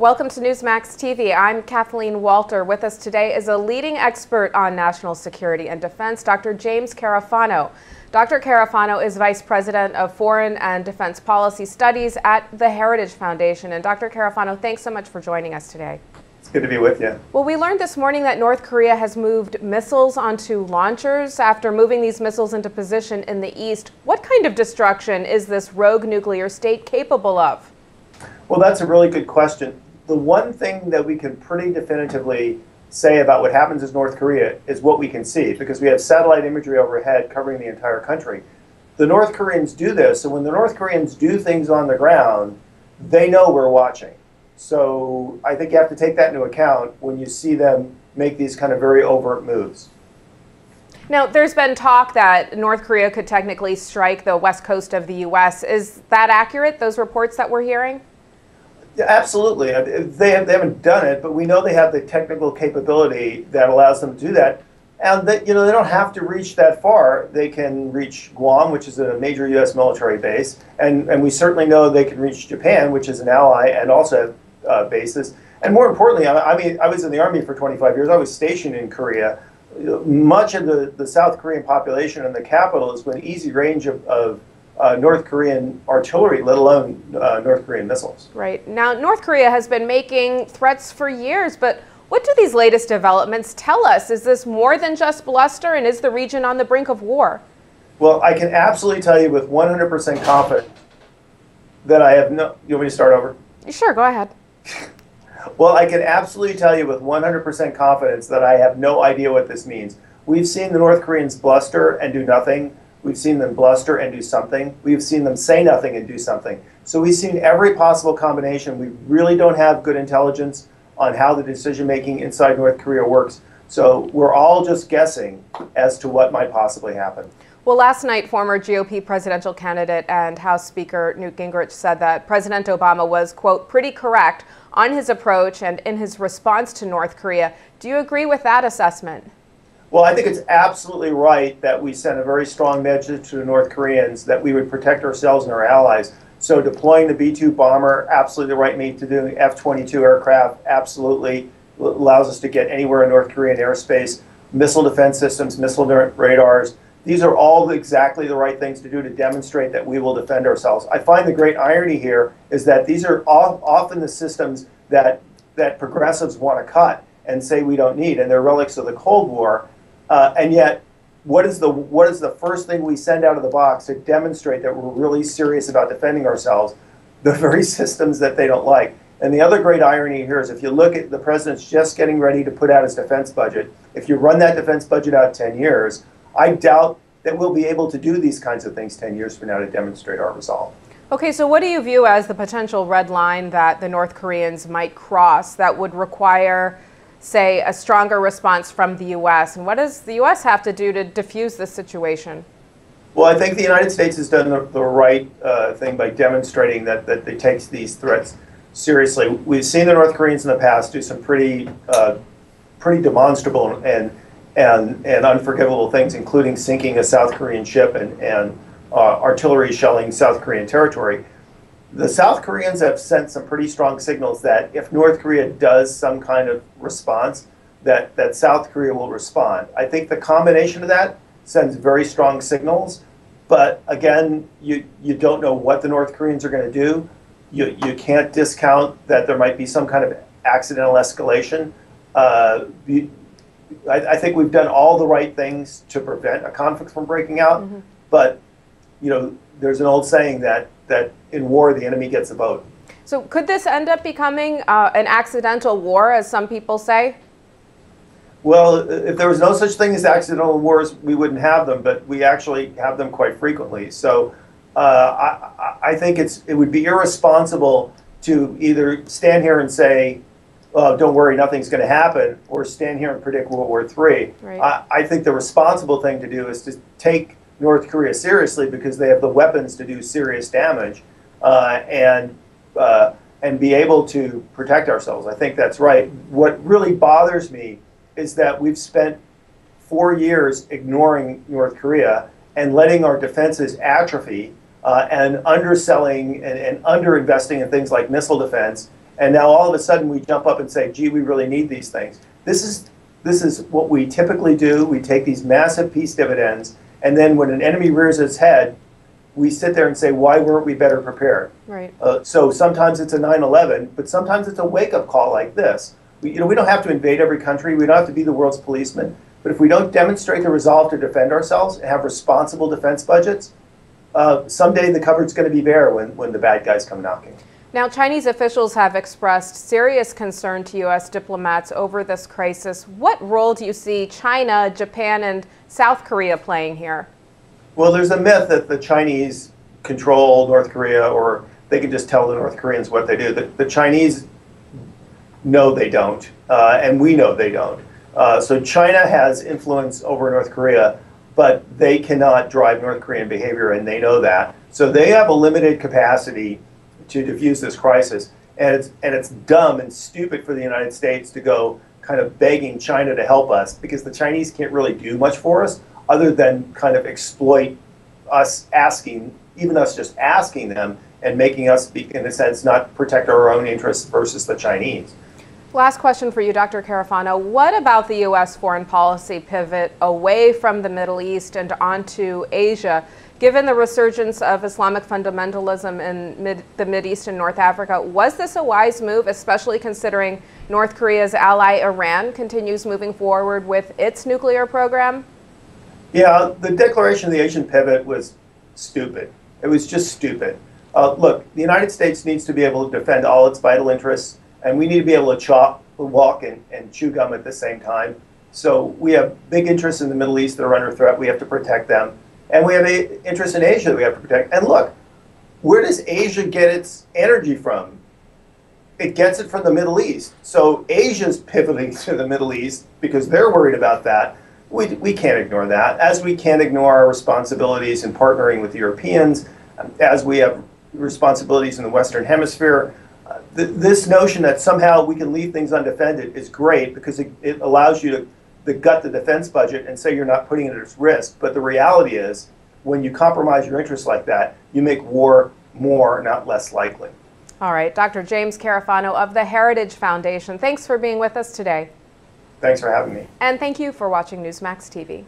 Welcome to Newsmax TV. I'm Kathleen Walter. With us today is a leading expert on national security and defense, Dr. James Carafano. Dr. Carafano is Vice President of Foreign and Defense Policy Studies at the Heritage Foundation. And Dr. Carafano, thanks so much for joining us today. It's good to be with you. Well, we learned this morning that North Korea has moved missiles onto launchers after moving these missiles into position in the east. What kind of destruction is this rogue nuclear state capable of? Well, that's a really good question. The one thing that we can pretty definitively say about what happens in North Korea is what we can see, because we have satellite imagery overhead covering the entire country. The North Koreans do this, and when the North Koreans do things on the ground, they know we're watching. So I think you have to take that into account when you see them make these kind of very overt moves. Now, there's been talk that North Korea could technically strike the west coast of the U.S. Is that accurate, those reports that we're hearing? Yeah, absolutely. They haven't done it, but we know they have the technical capability that allows them to do that. And that, they don't have to reach that far. They can reach Guam, which is a major U.S. military base, and we certainly know they can reach Japan, which is an ally and also have bases. And more importantly, I was in the Army for 25 years. I was stationed in Korea. Much of the South Korean population and the capital is within easy range of North Korean artillery, let alone North Korean missiles. Right. Now, North Korea has been making threats for years, but what do these latest developments tell us? Is this more than just bluster, and is the region on the brink of war? Well, I can absolutely tell you with 100% confidence that I have no... You want me to start over? Sure, go ahead. Well, I can absolutely tell you with 100% confidence that I have no idea what this means. We've seen the North Koreans bluster and do nothing. We've seen them bluster and do something. We've seen them say nothing and do something. So we've seen every possible combination. We really don't have good intelligence on how the decision-making inside North Korea works. So we're all just guessing as to what might possibly happen. Well, last night, former GOP presidential candidate and House Speaker Newt Gingrich said that President Obama was, quote, pretty correct on his approach and in his response to North Korea. Do you agree with that assessment? Well, I think it's absolutely right that we sent a very strong message to the North Koreans that we would protect ourselves and our allies. So deploying the B-2 bomber, absolutely the right move to do. F-22 aircraft, absolutely allows us to get anywhere in North Korean airspace. Missile defense systems, missile radars. These are all exactly the right things to do to demonstrate that we will defend ourselves. I find the great irony here is that these are often the systems that progressives want to cut and say we don't need, and they're relics of the Cold War. And yet, what is the first thing we send out of the box to demonstrate that we're really serious about defending ourselves? The very systems that they don't like. And the other great irony here is if you look at the president's just getting ready to put out his defense budget, if you run that defense budget out 10 years, I doubt that we'll be able to do these kinds of things 10 years from now to demonstrate our resolve. Okay, so what do you view as the potential red line that the North Koreans might cross that would require, say, a stronger response from the U.S.? And what does the U.S. have to do to defuse this situation? Well, I think the United States has done the right thing by demonstrating that they take these threats seriously. We've seen the North Koreans in the past do some pretty demonstrable and unforgivable things, including sinking a South Korean ship and artillery shelling South Korean territory. The South Koreans have sent some pretty strong signals that if North Korea does some kind of response, that South Korea will respond. I think the combination of that sends very strong signals, but again, you don't know what the North Koreans are going to do. You can't discount that there might be some kind of accidental escalation. I think we've done all the right things to prevent a conflict from breaking out, but there's an old saying that in war the enemy gets a vote. So could this end up becoming an accidental war, as some people say? Well, if there was no such thing as accidental wars, we wouldn't have them, but we actually have them quite frequently. So I think it would be irresponsible to either stand here and say, don't worry, nothing's going to happen, or stand here and predict World War III. Right. I think the responsible thing to do is to take North Korea seriously because they have the weapons to do serious damage and be able to protect ourselves. I think that's right. What really bothers me is that we've spent 4 years ignoring North Korea and letting our defenses atrophy and underselling and underinvesting in things like missile defense And now all of a sudden we jump up and say, gee, we really need these things. This is what we typically do. We take these massive peace dividends, and then when an enemy rears its head, we sit there and say, why weren't we better prepared? Right. So sometimes it's a 9/11, but sometimes it's a wake-up call like this. We don't have to invade every country. We don't have to be the world's policeman. But if we don't demonstrate the resolve to defend ourselves and have responsible defense budgets, someday the cupboard's going to be bare when the bad guys come knocking. Now, Chinese officials have expressed serious concern to U.S. diplomats over this crisis. What role do you see China, Japan, and South Korea playing here? Well, there's a myth that the Chinese control North Korea, or they can just tell the North Koreans what they do. The Chinese know they don't, and we know they don't. So China has influence over North Korea, but they cannot drive North Korean behavior, and they know that. So they have a limited capacity to diffuse this crisis, and it's dumb and stupid for the United States to go kind of begging China to help us, because the Chinese can't really do much for us other than kind of exploit us even us just asking them and making us, in a sense, not protect our own interests versus the Chinese. Last question for you, Dr. Carafano. What about the U.S. foreign policy pivot away from the Middle East and onto Asia? Given the resurgence of Islamic fundamentalism in the Mideast and North Africa, was this a wise move, especially considering North Korea's ally Iran continues moving forward with its nuclear program? Yeah, the declaration of the Asian pivot was stupid. It was just stupid. Look, the United States needs to be able to defend all its vital interests, and we need to be able to walk and chew gum at the same time. So we have big interests in the Middle East that are under threat. We have to protect them. And we have interests in Asia that we have to protect. And look, where does Asia get its energy from? It gets it from the Middle East. So Asia's pivoting to the Middle East because they're worried about that. We can't ignore that, as we can't ignore our responsibilities in partnering with the Europeans, as we have responsibilities in the Western Hemisphere. This notion that somehow we can leave things undefended is great because it allows you to gut the defense budget and say you're not putting it at risk. But the reality is, when you compromise your interests like that, you make war more, not less likely. All right, Dr. James Carafano of the Heritage Foundation, thanks for being with us today. Thanks for having me. And thank you for watching Newsmax TV.